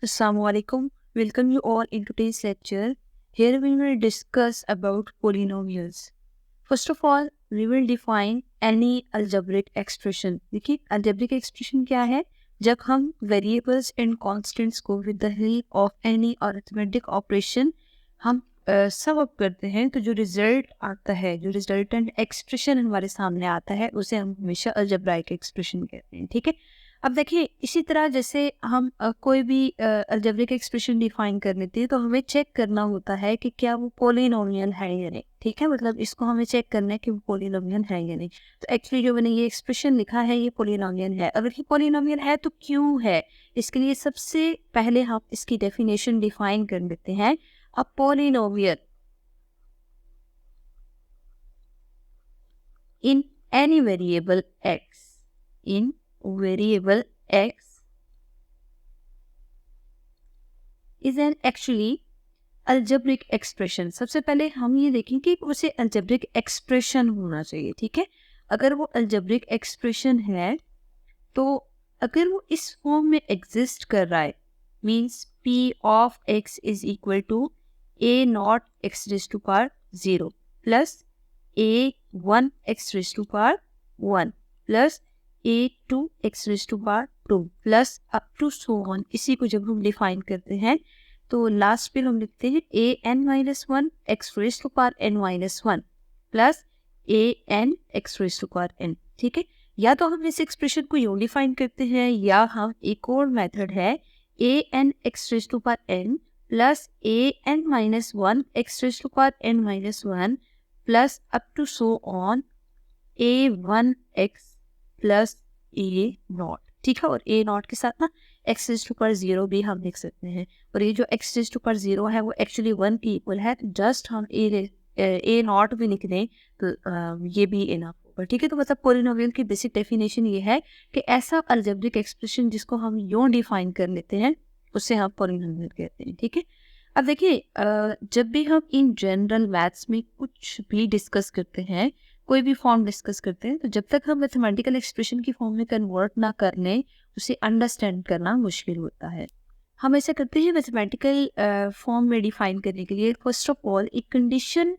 Assalamualaikum. Welcome you all in today's lecture. Here we will discuss about polynomials. First of all, we will define any algebraic expression. देखिए algebraic expression क्या है? जब हम variables and constants को with the help of any arithmetic operation हम sum up करते हैं तो जो रिजल्ट आता है, जो रिजल्टेंट एक्सप्रेशन हमारे सामने आता है उसे हम हमेशा algebraic expression कहते हैं. ठीक है. अब देखिए इसी तरह जैसे हम कोई भी अलजेब्रिक एक्सप्रेशन डिफाइन कर लेते हैं तो हमें चेक करना होता है कि क्या वो पोलिनोमियल है या नहीं. ठीक है, मतलब इसको हमें चेक करना है कि वो पोलिनोमियल है या नहीं. तो एक्चुअली जो मैंने ये एक्सप्रेशन लिखा है ये पोलिनोमियल है. अगर ये पोलिनोमियल है तो क्यों है? इसके लिए सबसे पहले हम इसकी डेफिनेशन डिफाइन कर देते हैं. अ polynomial in any variable x is an actually algebraic expression. सबसे पहले हम ये देखें कि उसे algebraic expression होना चाहिए. ठीक है, अगर वो algebraic expression है तो अगर वो इस फॉर्म में एग्जिस्ट कर रहा है means p of x is equal to a naught x raised to power 0 plus a1 x raised to power 1 plus a2 x raised to power 2 plus up to so on. इसी को जब हम define करते हैं तो last पे हम लिखते हैं a n minus 1 x raised to power n minus 1 plus a n x raised to power n. ठीक है, या तो हम इस एक्सप्रेशन को यूं डिफाइन करते हैं या हम एक और मेथड है a n x raised to power n plus a n minus 1 x raised to power n minus 1 plus up to so on a1 x plus a nought. ठीक है, और a नॉट के साथ ना x raised to power 0 भी हम लिख सकते हैं. और ये जो x raised to power 0 है वो एक्चुअली 1 की इक्वल है. जस्ट हम a नॉट भी लिख दें तो ये भी इनफ होगा. ठीक है, तो मतलब पोलिनोमियल की बेसिक डेफिनेशन ये है कि ऐसा अलजेब्रिक एक्सप्रेशन जिसको हम यूं डिफाइन कर लेते हैं उसे हम पोलिनोमियल कहते हैं. ठीक है, अब देखिए जब भी हम इन जनरल मैथ्स में कुछ भी डिस्कस करते हैं, कोई भी फॉर्म डिस्कस करते हैं, तो जब तक हम मैथमेटिकल एक्सप्रेशन की फॉर्म में कन्वर्ट ना कर लें उसे अंडरस्टैंड करना मुश्किल होता है. हम ऐसा करते हैं मैथमेटिकल फॉर्म में डिफाइन करने के लिए फर्स्ट ऑफ ऑल एक कंडीशन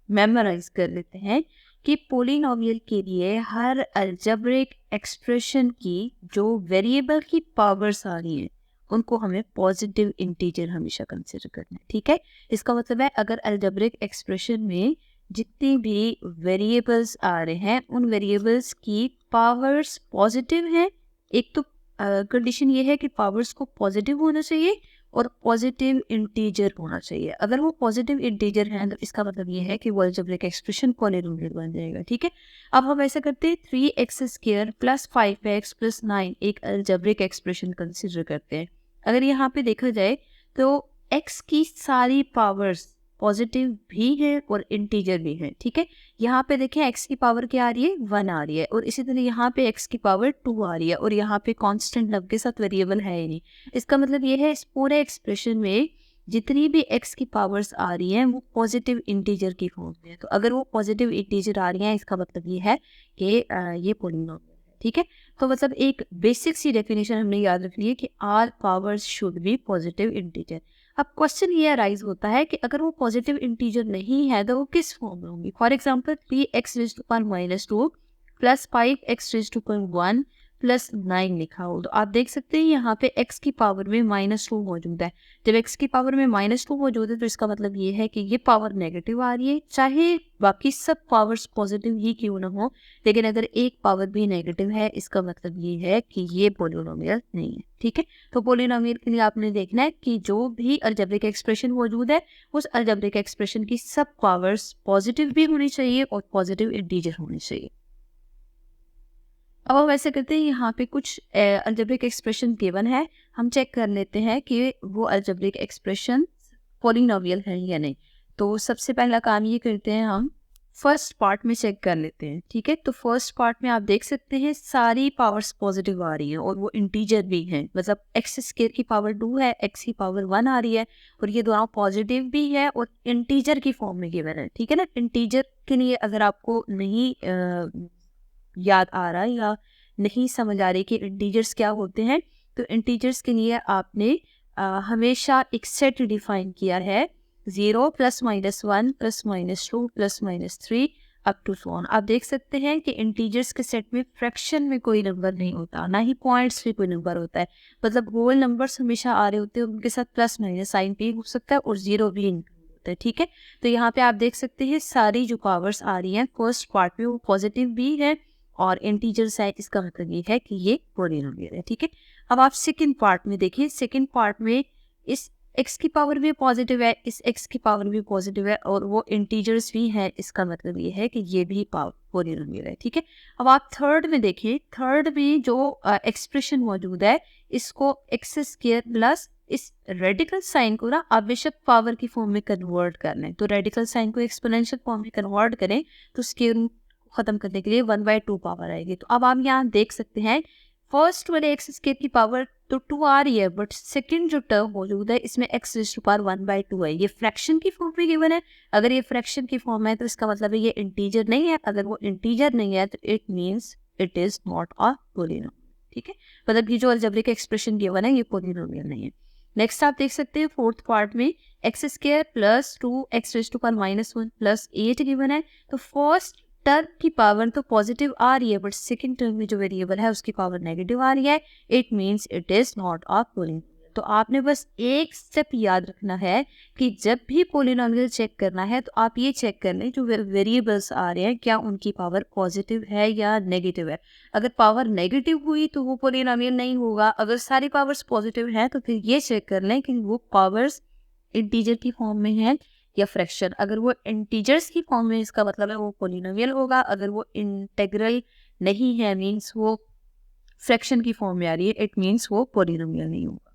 मेमोराइज कर लेते हैं कि पोलिनोमियल के लिए हर अलजेब्रिक एक्सप्रेशन की जो वेरिएबल की पावर्स आ रही हैं उनको हमें पॉजिटिव इंटीजर हमेशा कंसिडर करना है. ठीक है, इसका मतलब है अगर अलजेब्रिक एक्सप्रेशन में जितनी भी वेरिएबल्स आ रहे हैं उन वेरिएबल्स की पावर्स पॉजिटिव हैं. एक तो कंडीशन ये है कि पावर्स को पॉजिटिव होना चाहिए और पॉजिटिव इंटीजर होना चाहिए. अगर वो पॉजिटिव इंटीजर है तो इसका मतलब ये है कि वो अलजेब्रिक एक्सप्रेशन पॉलिनोमियल बन जाएगा. ठीक है, अब हम ऐसा करते हैं 3x² प्लस 5x प्लस 9 एक अलजेब्रिक एक्सप्रेशन कंसिडर करते हैं. अगर यहाँ पे देखा जाए तो x की सारी पावर्स पॉजिटिव भी है और इंटीजर भी है. ठीक है, यहाँ पे देखें x की पावर क्या आ रही है 1 आ रही है और इसी तरह यहाँ पे x की पावर 2 आ रही है और यहाँ पे कांस्टेंट नंबर के साथ वेरिएबल है ही नहीं. इसका मतलब ये है इस पूरे एक्सप्रेशन में जितनी भी x की पावर्स आ रही हैं वो पॉजिटिव इंटीजर की फॉर्म में है. तो अगर वो पॉजिटिव इंटीजर आ रही हैं इसका मतलब ये है कि ये पोलिनोमियल है. ठीक है, तो मतलब एक बेसिक सी डेफिनेशन हमने याद रख ली है कि all powers should be positive integer. अब क्वेश्चन ये अराइज होता है कि अगर वो पॉजिटिव इंटीजर नहीं है तो वो किस फॉर्म में होंगी. For example 3x raise to power -2 plus 5x raise to power 1 plus 9 लिखा हो तो आप देख सकते हैं यहाँ पे x की पावर में -2 मौजूद है. जब x की पावर में -2 मौजूद है तो इसका मतलब ये है कि ये पावर नेगेटिव आ रही है. चाहे बाकी सब पावर्स पॉजिटिव ही क्यों ना हो, लेकिन अगर एक पावर भी नेगेटिव है इसका मतलब ये है कि ये पोलिनोमियल नहीं है. ठीक है, तो पोलिनोमियल के लिए आपने देखना है कि जो भी अलजेब्रिक एक्सप्रेशन मौजूद है उस अलजेब्रिक एक्सप्रेशन की सब पावर्स पॉजिटिव भी होनी चाहिए और पॉजिटिव इंटीजर होनी चाहिए. अब हम ऐसे करते हैं यहाँ पे कुछ अलजेब्रिक एक्सप्रेशन गिवन है, हम चेक कर लेते हैं कि वो अलजेब्रिक एक्सप्रेशन पोलिनोमियल है या नहीं. तो सबसे पहला काम ये करते हैं हम फर्स्ट पार्ट में चेक कर लेते हैं. ठीक है, तो फर्स्ट पार्ट में आप देख सकते हैं सारी पावर्स पॉजिटिव आ रही हैं और वो इंटीजर भी हैं. मतलब x² की पावर 2 है, x की पावर 1 आ रही है और ये दोनों पॉजिटिव भी है और इंटीजर की फॉर्म में गिवन है. ठीक है ना, इंटीजर के लिए अगर आपको नहीं याद आ रहा या नहीं समझ आ रही कि इंटीजर्स क्या होते हैं तो इंटीजर्स के लिए आपने हमेशा एक सेट डिफाइन किया है 0 +-1 +-2 +-3 अप टू सो ऑन। आप देख सकते हैं कि इंटीजर्स के सेट में फ्रैक्शन में कोई नंबर नहीं होता, ना ही पॉइंट्स में कोई नंबर होता है। मतलब होल नंबर्स हमेशा आ रहे होते हैं, उनके साथ प्लस माइनस साइन भी हो सकता है और जीरो भी इंक्लूड होता है। ठीक है, तो यहाँ पे आप देख सकते हैं सारी जो पावर्स आ रही हैं फर्स्ट पार्ट में वो पॉजिटिव भी है और इंटीजर्स है, इसका मतलब ये है कि ये पॉलिनोमियल है। ठीक है, अब आप सेकेंड पार्ट में देखिए, सेकेंड पार्ट में इस x की पावर भी पॉजिटिव है, इस x की पावर भी पॉजिटिव है और वो इंटीजर्स भी है, इसका मतलब ये है कि ये भी पावर पॉलिनोमियल है। ठीक है, अब आप थर्ड में देखिए, थर्ड में जो एक्सप्रेशन मौजूद है इसको एक्स स्क्वायर प्लस इस रेडिकल साइन को ना आप बेशक पावर की फॉर्म में कन्वर्ट कर लें, तो रेडिकल साइन को एक्सपोनेंशियल फॉर्म में कन्वर्ट करें तो स्क्वायर खत्म करने के लिए 1/2 पावर आएगी। तो अब आप यहाँ देख सकते हैं फर्स्ट वाले एक्स स्क्वायर की पावर तो 2 आ रही है, बट सेकंड जो टर्म मौजूद है इसमें x रेज़ टू पावर 1/2 है। ये फ्रैक्शन की फॉर्म में गिवन है। अगर ये फ्रैक्शन की फॉर्म है तो इसका मतलब है ये इंटीजर नहीं है। अगर वो इंटीजर नहीं है तो it means it is not a polynomial. ठीक है, मतलब ये जो अलजेब्रिक एक्सप्रेशन गिवन है ये पॉलिनोमियल नहीं है। नेक्स्ट आप देख सकते हैं फोर्थ पार्ट में x square plus 2x raise to power -1 plus 8 given है। तो फर्स्ट टर्म की पावर तो पॉजिटिव आ रही है बट सेकंड टर्म में जो वेरिएबल है उसकी पावर नेगेटिव आ रही है। It means it is not a polynomial. तो आपने बस एक स्टेप याद रखना है कि जब भी पॉलिनोमियल चेक करना है तो आप ये चेक कर लें जो वेरिएबल्स आ रहे हैं क्या उनकी पावर पॉजिटिव है या नेगेटिव है। अगर पावर नेगेटिव हुई तो वो पॉलिनोमियल नहीं होगा। अगर सारी पावर्स पॉजिटिव हैं तो फिर ये चेक कर लें कि वो पावर्स इंटीजर की फॉर्म में है या फ्रैक्शन। अगर वो इंटीजर्स की फॉर्म में इसका मतलब है वो पॉलिनोमियल होगा। अगर वो इंटेग्रल नहीं है मींस वो फ्रैक्शन की फॉर्म में आ रही है, इट मींस वो पॉलिनोमियल नहीं होगा।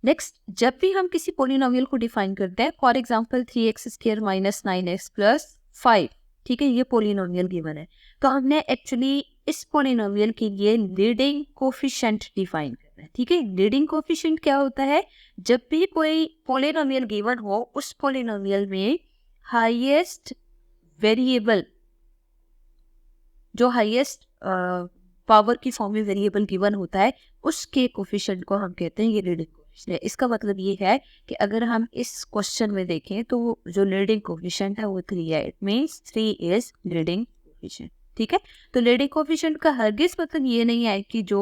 नेक्स्ट, जब भी हम किसी पॉलिनोमियल को डिफाइन करते हैं, फॉर एग्जांपल 3x² - 9x + 5, ठीक है, ये पॉलिनोमियल गिवन है तो हमने एक्चुअली इस पॉलिनोमियल के लिए लीडिंग कोफिशिएंट डिफाइन करना है। ठीक है, लीडिंग कोफिशिएंट क्या होता है? जब भी कोई पॉलिनोमियल गिवन हो उस पॉलिनोमियल में हाईएस्ट वेरिएबल, जो हाईएस्ट पावर की फॉर्म में वेरिएबल गिवन होता है उसके कोफिशिएंट को हम कहते हैं ये लीडिंग कोफिशिएंट है। इसका मतलब ये है कि अगर हम इस क्वेश्चन में देखें तो जो लीडिंग कोफिशिएंट है वो 3 है। It means 3 is leading coefficient. ठीक है, तो लीडिंग कोफिशिएंट का हरगिज मतलब ये नहीं है कि जो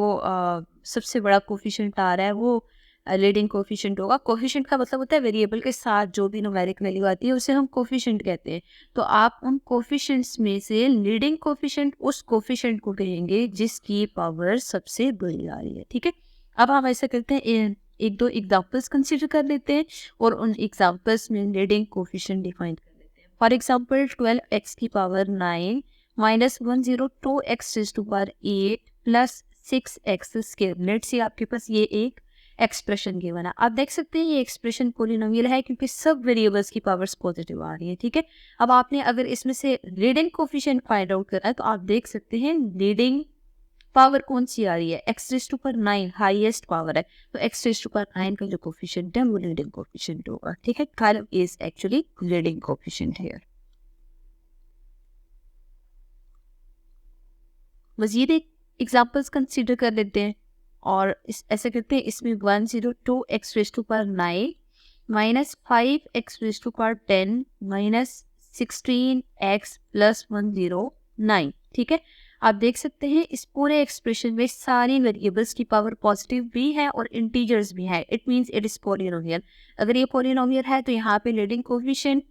सबसे बड़ा कोफिशिएंट आ रहा है वो लीडिंग कोफिशिएंट होगा। कोफिशिएंट का मतलब होता है वेरिएबल के साथ जो भी न्यूमेरिक वैल्यू आती है उसे हम कोफिशिएंट कहते हैं। तो आप उन कोफिशिएंट्स में से लीडिंग कोफिशिएंट उस कोफिशिएंट को कहेंगे जिसकी पावर सबसे बड़ी आ रही है। ठीक है, अब हम ऐसा करते हैं एक दो एग्जांपल्स कंसीडर कर लेते हैं और उन एग्जांपल्स में लीडिंग कोफिशिएंट डिफाइन कर लेते हैं। फॉर एग्जांपल 12x की power 9 - 102x raise to power 8 plus 6x square. Let's say आपके पास ये एक एक्सप्रेशन गिवन है। आप देख सकते हैं ये एक्सप्रेशन पॉलिनोमियल है क्योंकि सब वेरिएबल्स की पावर्स पॉजिटिव आ रही है। ठीक है, अब आपने अगर इसमें से लीडिंग कोफिशिएंट फाइंड आउट करना है तो आप देख सकते हैं लीडिंग पावर कौन सी आ रही है? x raise to power 9 highest power है तो x रेज़ टू पावर 9 का जो कोफिशिएंट है वो लीडिंग कोफिशिएंट होगा। ठीक है, 12 is actually leading coefficient here. मजीद एक एग्जांपल्स कंसीडर कर लेते हैं और ऐसे करते हैं। इसमें 102x raise to power 9 - 5x raise to power 10 - 16x + 109। ठीक है, आप देख सकते हैं इस पूरे एक्सप्रेशन में सारी वेरिएबल्स की पावर पॉजिटिव भी है और इंटीजर्स भी है। It means it is polynomial. अगर ये पॉलिनोमियल है तो यहाँ पे लीडिंग कोफिशिएंट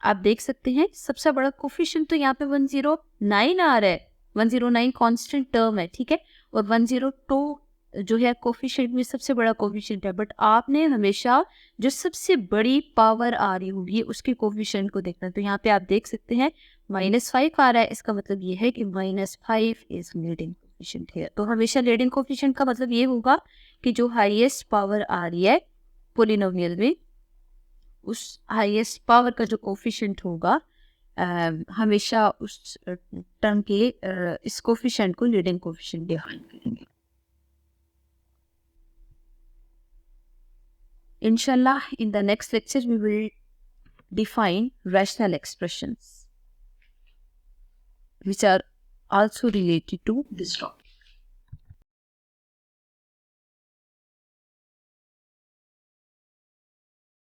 आप देख सकते हैं सबसे बड़ा कोफिशिएंट तो यहाँ पे 109 आ रहा है। 109 कांस्टेंट टर्म है। ठीक है, और 102 जो है कोफिशिएंट में सबसे बड़ा कोफिशिएंट है। बट आपने हमेशा जो सबसे बड़ी पावर आ रही होगी उसके कोफिशिएंट को देखना। तो यहाँ पे आप देख सकते हैं -5 आ रहा है, इसका मतलब ये है कि -5 इज लीडिंग कोफिशिएंट है। तो हमेशा लीडिंग कोफिशिएंट का मतलब ये होगा कि जो हाईएस्ट पावर आ रही है पॉलिनोमियल में उस हाईएस्ट पावर का जो कोफिशिएंट होगा हमेशा उस टर्म के इस कोफिशिएंट को लीडिंग कोफिशिएंट डिफाइन करेंगे। Inshallah, in the next lecture, we will define rational expressions, which are also related to this topic.